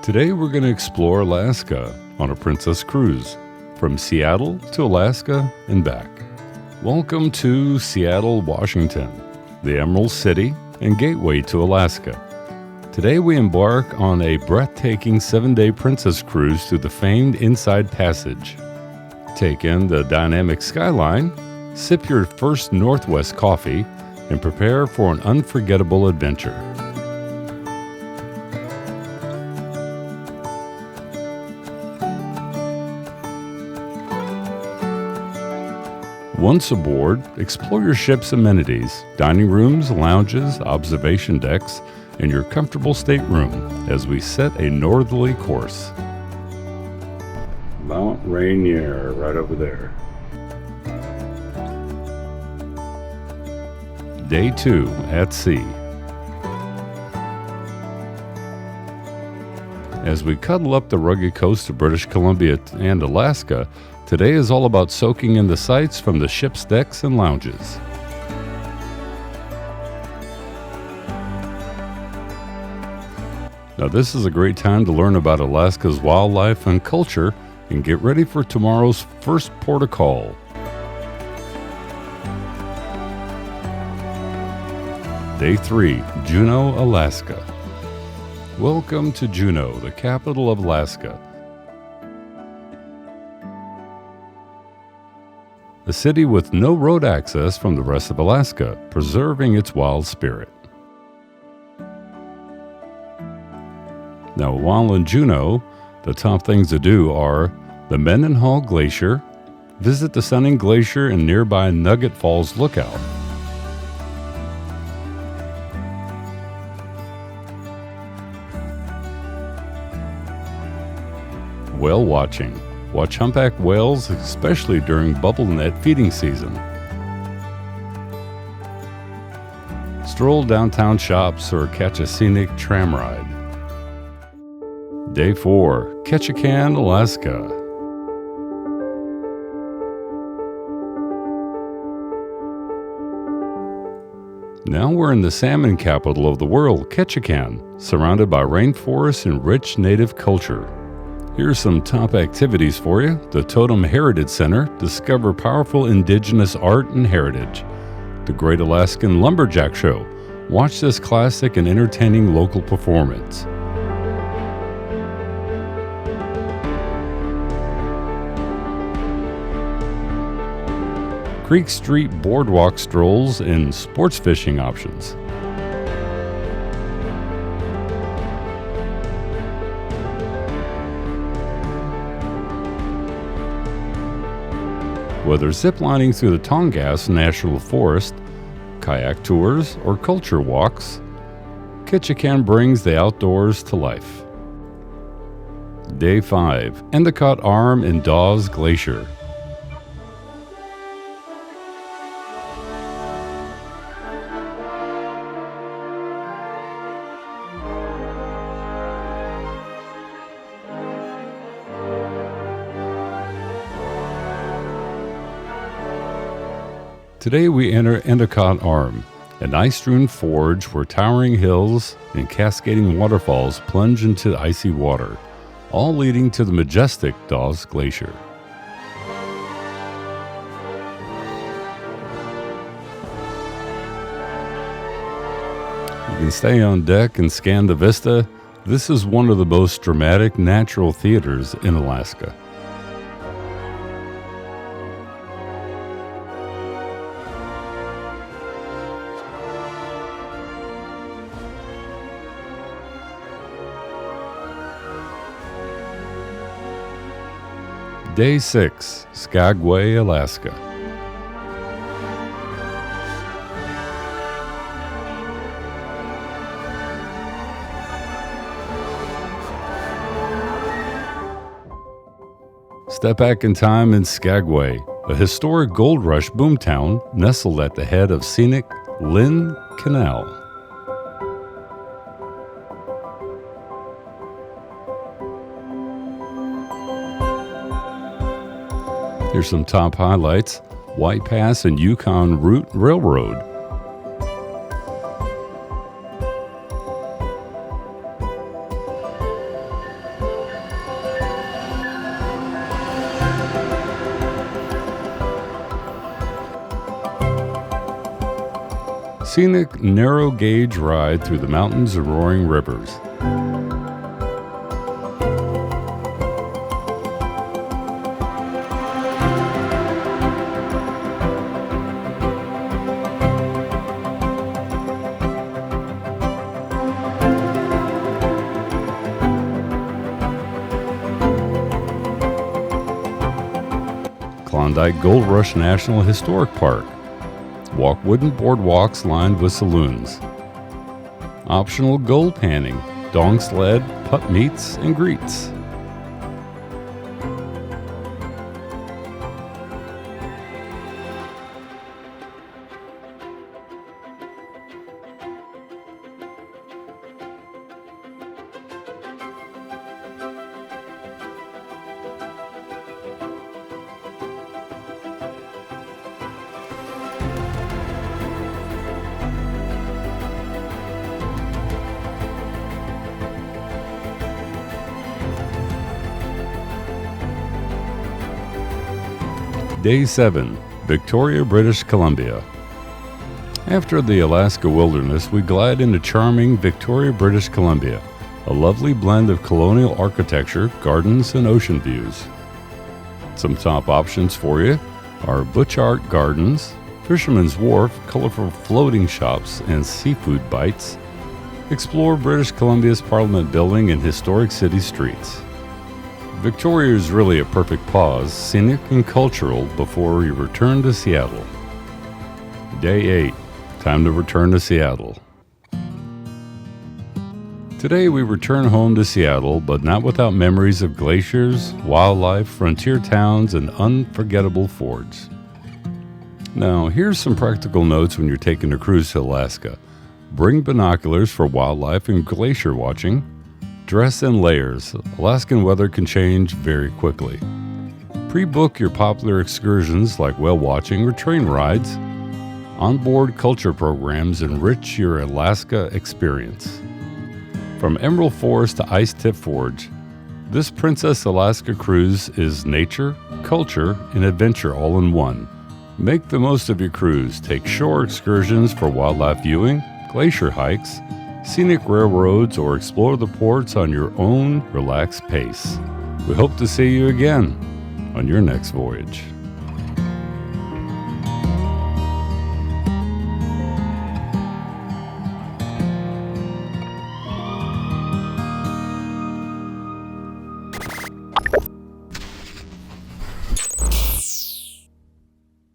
Today we're going to explore Alaska on a Princess Cruise, from Seattle to Alaska and back. Welcome to Seattle, Washington, the Emerald City and gateway to Alaska. Today we embark on a breathtaking 7-day Princess Cruise through the famed Inside Passage. Take in the dynamic skyline, sip your first Northwest coffee, and prepare for an unforgettable adventure. Once aboard, explore your ship's amenities, dining rooms, lounges, observation decks, and your comfortable stateroom as we set a northerly course. Mount Rainier, right over there. Day 2 at sea. As we cuddle up the rugged coast of British Columbia and Alaska, today is all about soaking in the sights from the ship's decks and lounges. Now this is a great time to learn about Alaska's wildlife and culture and get ready for tomorrow's first port of call. Day 3, Juneau, Alaska. Welcome to Juneau, the capital of Alaska. A city with no road access from the rest of Alaska, preserving its wild spirit. Now, while in Juneau, the top things to do are the Mendenhall Glacier, visit the Sunning Glacier and nearby Nugget Falls Lookout. Whale watching. Watch humpback whales, especially during bubble net feeding season. Stroll downtown shops or catch a scenic tram ride. Day 4, Ketchikan, Alaska. Now we're in the salmon capital of the world, Ketchikan, surrounded by rainforests and rich native culture. Here's some top activities for you. The Totem Heritage Center, discover powerful indigenous art and heritage. The Great Alaskan Lumberjack Show, watch this classic and entertaining local performance. Creek Street boardwalk strolls and sports fishing options. Whether ziplining through the Tongass National Forest, kayak tours, or culture walks, Ketchikan brings the outdoors to life. Day 5, Endicott Arm and Dawes Glacier. Today we enter Endicott Arm, an ice-strewn forge where towering hills and cascading waterfalls plunge into icy water, all leading to the majestic Dawes Glacier. You can stay on deck and scan the vista. This is one of the most dramatic natural theaters in Alaska. Day 6, Skagway, Alaska. Step back in time in Skagway, a historic gold rush boomtown nestled at the head of scenic Lynn Canal. Here's some top highlights: White Pass and Yukon Route Railroad. scenic narrow gauge ride through the mountains and roaring rivers. Klondike Gold Rush National Historic Park. Walk wooden boardwalks lined with saloons. Optional gold panning, dong sled, putt meets, and greets. Day 7, Victoria, British Columbia. After the Alaska wilderness, we glide into charming Victoria, British Columbia, a lovely blend of colonial architecture, gardens, and ocean views. Some top options for you are Butch Art Gardens, Fisherman's Wharf, colorful floating shops, and seafood bites. Explore British Columbia's Parliament Building and historic city streets. Victoria is really a perfect pause, scenic and cultural, before you return to Seattle. Day 8, time to return to Seattle. Today we return home to Seattle, but not without memories of glaciers, wildlife, frontier towns, and unforgettable fords. Now, here's some practical notes when you're taking a cruise to Alaska. Bring binoculars for wildlife and glacier watching. Dress in layers. Alaskan weather can change very quickly. Pre-book your popular excursions like whale watching or train rides. Onboard culture programs enrich your Alaska experience. From Emerald Forest to Ice Tip Forge, this Princess Alaska cruise is nature, culture, and adventure all in one. Make the most of your cruise. Take shore excursions for wildlife viewing, glacier hikes, scenic railroads, or explore the ports on your own relaxed pace. We hope to see you again on your next voyage.